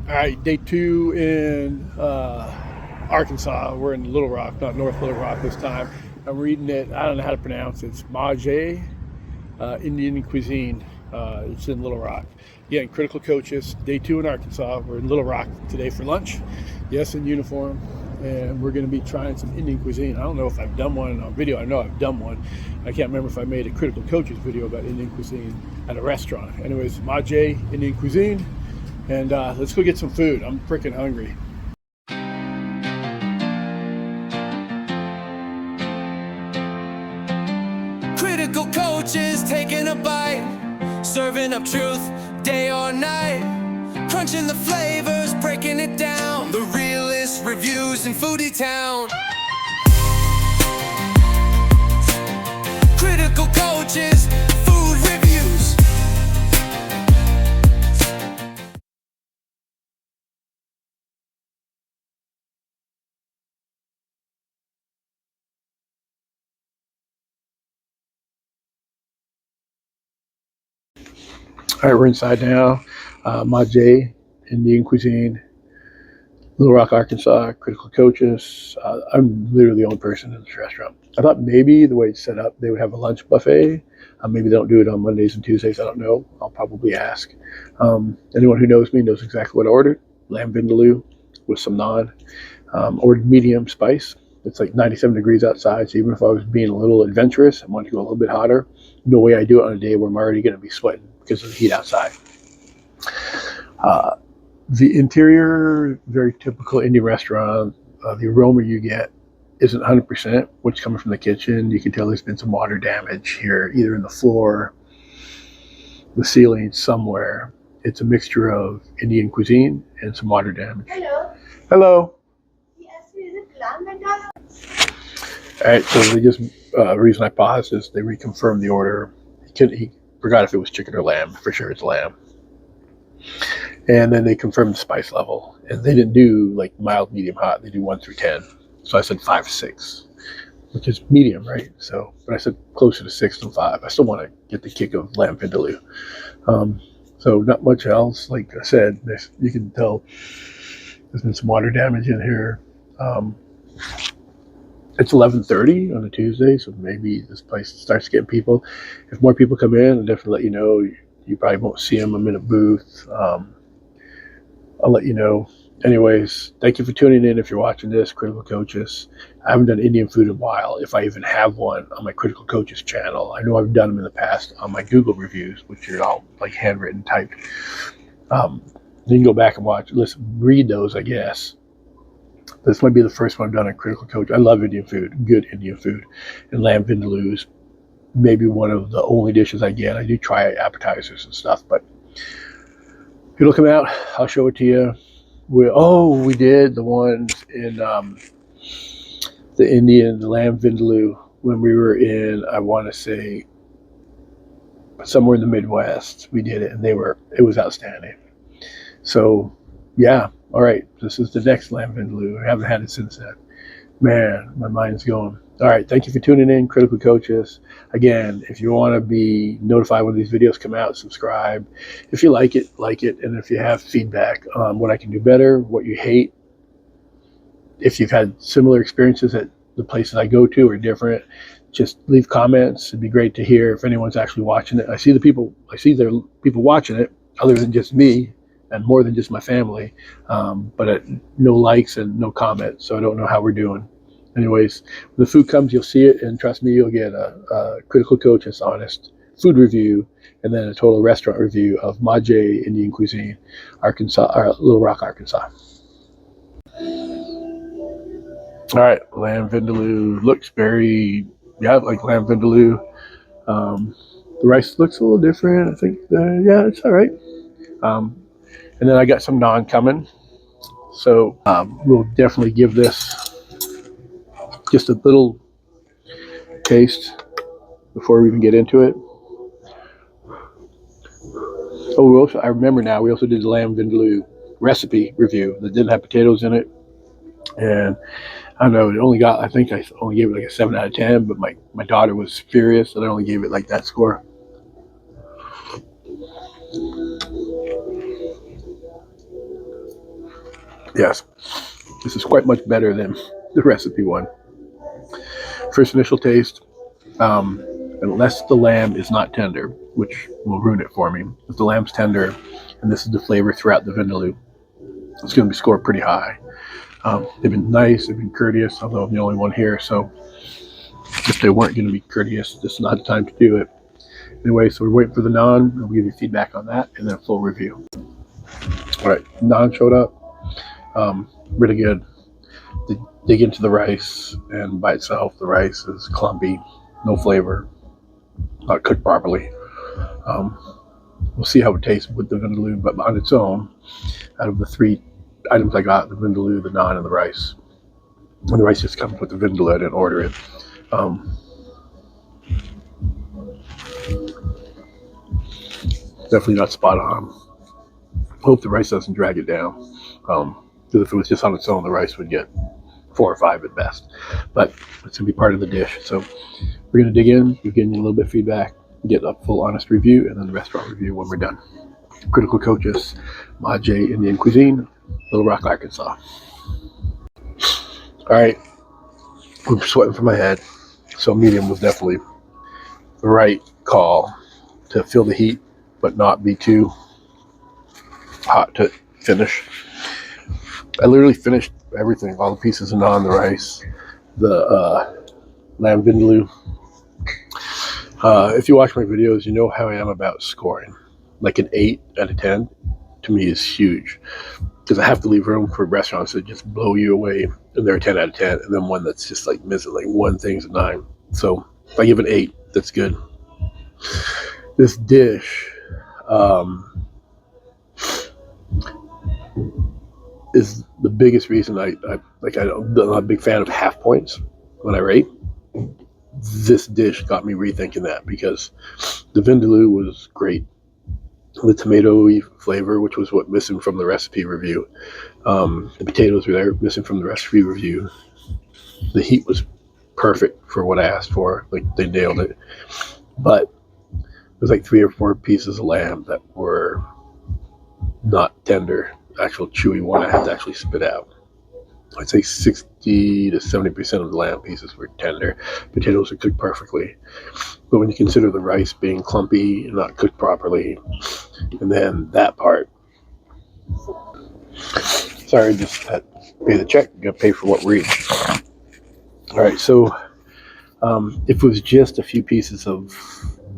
All right, day 2 in Arkansas. We're in Little Rock, not North Little Rock this time. I'm reading it. I don't know how to pronounce it. It's MauJ Indian Cuisine. It's in Little Rock. Again, Critical Kocsis, day 2 in Arkansas. We're in Little Rock today for lunch. Yes, in uniform. And we're going to be trying some Indian cuisine. I don't know if I've done one on video. I know I've done one. I can't remember if I made a Critical Kocsis video about Indian cuisine at a restaurant. Anyways, Maje Indian Cuisine. And let's go get some food. I'm freaking hungry. Critical Kocsis taking a bite, serving up truth day or night, crunching the flavors, breaking it down, the realest reviews in Foodie Town. Critical Kocsis, food reviews. All right, we're inside now. Maje Indian Cuisine, Little Rock, Arkansas, Critical Kocsis. I'm literally the only person in this restaurant. I thought maybe the way it's set up, they would have a lunch buffet. Maybe they don't do it on Mondays and Tuesdays. I don't know. I'll probably ask. Anyone who knows me knows exactly what I ordered. Lamb vindaloo with some naan. Ordered medium spice. It's like 97 degrees outside, so even if I was being a little adventurous and wanted to go a little bit hotter, no way I do it on a day where I'm already going to be sweating because of the heat outside. The interior, very typical Indian restaurant. The aroma you get isn't 100%, which coming from the kitchen. You can tell there's been some water damage here, either in the floor, the ceiling, somewhere. It's a mixture of Indian cuisine and some water damage. Hello. Hello. Yes, is it lamb vindaloo? All right, so the reason I paused is they reconfirmed the order. He forgot if it was chicken or lamb. For sure it's lamb. And then they confirmed the spice level. And they didn't do like mild, medium, hot. They do 1 through 10. So I said 5 to 6, which is medium, right? So, but I said closer to 6 than 5. I still want to get the kick of lamb vindaloo. So not much else. Like I said, you can tell there's been some water damage in here. It's 11:30 on a Tuesday, so maybe this place starts getting people. If more people come in, I'll definitely let you know. You probably won't see them. I'm in a booth. I'll let you know. Anyways, thank you for tuning in. If you're watching this, Critical Kocsis. I haven't done Indian food in a while, if I even have one on my Critical Kocsis channel. I know I've done them in the past on my Google reviews, which are all like handwritten, typed. You can go back and watch, listen, read those, I guess. This might be the first one I've done on Critical Kocsis. I love Indian food, good Indian food. And lamb vindaloo is maybe one of the only dishes I get. I do try appetizers and stuff, but if it'll come out, I'll show it to you. We did the ones in the lamb vindaloo when we were in, I want to say, somewhere in the Midwest. We did it, and it was outstanding. So, yeah, all right. This is the next lamb vindaloo. I haven't had it since then. Man, my mind's going. All right, thank you for tuning in, Critical Kocsis. Again, if you want to be notified when these videos come out, subscribe. If you like it, and if you have feedback on what I can do better, what you hate, if you've had similar experiences at the places I go to or different, just leave comments. It'd be great to hear if anyone's actually watching it. I see there are people watching it, other than just me, and more than just my family, but no likes and no comments, so I don't know how we're doing. Anyways, when the food comes, you'll see it, and trust me, you'll get a Critical Kocsis honest food review, and then a total restaurant review of Maje Indian Cuisine, Arkansas, or Little Rock, Arkansas. All right, lamb vindaloo looks very, like lamb vindaloo. The rice looks a little different. I think, it's all right. And then I got some naan coming. So we'll definitely give this just a little taste before we even get into it. Oh, I remember now, we also did the lamb vindaloo recipe review that didn't have potatoes in it. And I don't know, I think I only gave it like a 7 out of 10, but my daughter was furious that I only gave it like that score. Yes, this is quite much better than the recipe one. First initial taste, unless the lamb is not tender, which will ruin it for me. If the lamb's tender, and this is the flavor throughout the vindaloo, it's going to be scored pretty high. They've been nice, they've been courteous, although I'm the only one here, so if they weren't going to be courteous, this is not the time to do it. Anyway, so we're waiting for the naan. We'll give you feedback on that and then a full review. All right, naan showed up. Really good. Dig into the rice, and by itself, the rice is clumpy, no flavor, not cooked properly. We'll see how it tastes with the vindaloo, but on its own, out of the 3 items I got, the vindaloo, the naan, and the rice. And the rice just comes with the vindaloo. I didn't order it. Definitely not spot on. Hope the rice doesn't drag it down. Because if it was just on its own, the rice would get 4 or 5 at best. But it's going to be part of the dish. So we're going to dig in, give you a little bit of feedback, get a full honest review, and then the restaurant review when we're done. Kritical Kocsis, MauJ Indian Cuisine, Little Rock, Arkansas. All right, I'm sweating from my head. So medium was definitely the right call to feel the heat, but not be too hot to finish. I literally finished everything, all the pieces of naan, the rice, the lamb vindaloo. If you watch my videos, you know how I am about scoring. Like an 8 out of 10 to me is huge, because I have to leave room for restaurants that just blow you away and they're a 10 out of 10, and then one that's just like missing like one thing's a 9. So if I give an 8, that's good. This dish is the biggest reason I'm not a big fan of half points when I rate. This dish got me rethinking that, because the vindaloo was great. The tomato-y flavor, which was what missing from the recipe review. The potatoes were there, missing from the recipe review. The heat was perfect for what I asked for. Like, they nailed it. But there's like 3 or 4 pieces of lamb that were not tender. Actual chewy one I had to actually spit out. I'd say 60 to 70% of the lamb pieces were tender. Potatoes are cooked perfectly. But when you consider the rice being clumpy and not cooked properly, and then that part, sorry, just had to pay the check. You gotta pay for what we're eating. All right, so if it was just a few pieces of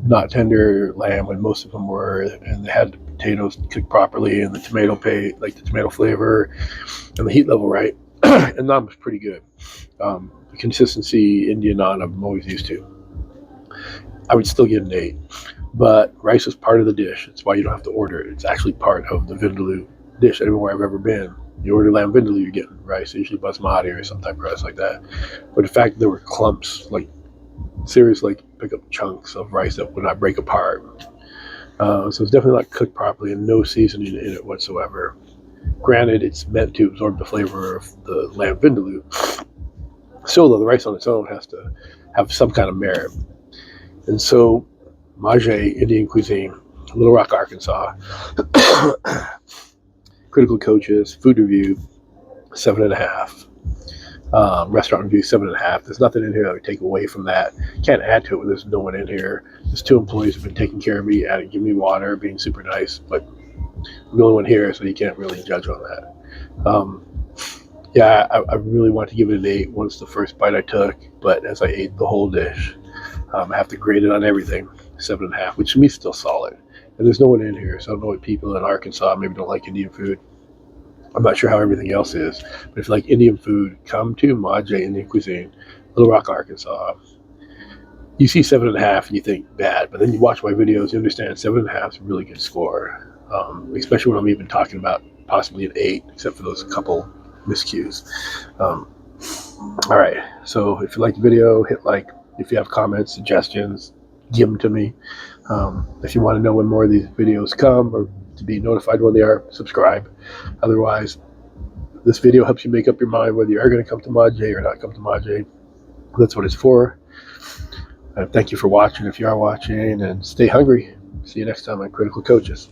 not tender lamb, when most of them were, and they had the potatoes cooked properly, and the tomato paste, like the tomato flavor, and the heat level right, and naan was pretty good. The consistency Indian naan I'm always used to. I would still get an 8, but rice is part of the dish. It's why you don't have to order it. It's actually part of the vindaloo dish. Everywhere I've ever been, you order lamb vindaloo, you're getting rice, usually basmati or some type of rice like that. But the fact that there were clumps, like serious, like pick up chunks of rice that would not break apart. So it's definitely not cooked properly, and no seasoning in it whatsoever. Granted, it's meant to absorb the flavor of the lamb vindaloo. Still, though, the rice on its own has to have some kind of merit. And so, MauJ Indian Cuisine, Little Rock, Arkansas. Kritical Kocsis, food review, 7.5. Restaurant review, 7.5. There's nothing in here that I would take away from that. Can't add to it when there's no one in here. There's 2 employees who've been taking care of me, giving me water, being super nice, but I'm the only one here, so you can't really judge on that. I really want to give it an 8 once the first bite I took, but as I ate the whole dish, I have to grade it on everything, 7.5, which to me is still solid. And there's no one in here, so I don't know what people in Arkansas maybe don't like Indian food. I'm not sure how everything else is, but if you like Indian food, come to MauJ Indian Cuisine, Little Rock, Arkansas. You see 7.5 and you think bad, but then you watch my videos, you understand 7.5 is a really good score, especially when I'm even talking about possibly an 8, except for those couple miscues. All right, so if you like the video, hit like. If you have comments, suggestions, give them to me. If you want to know when more of these videos come, or to be notified when they are, subscribe. Otherwise, this video helps you make up your mind whether you are going to come to MauJ or not come to MauJ. That's what it's for. Thank you for watching if you are watching, and stay hungry. See you next time on Kritical Kocsis.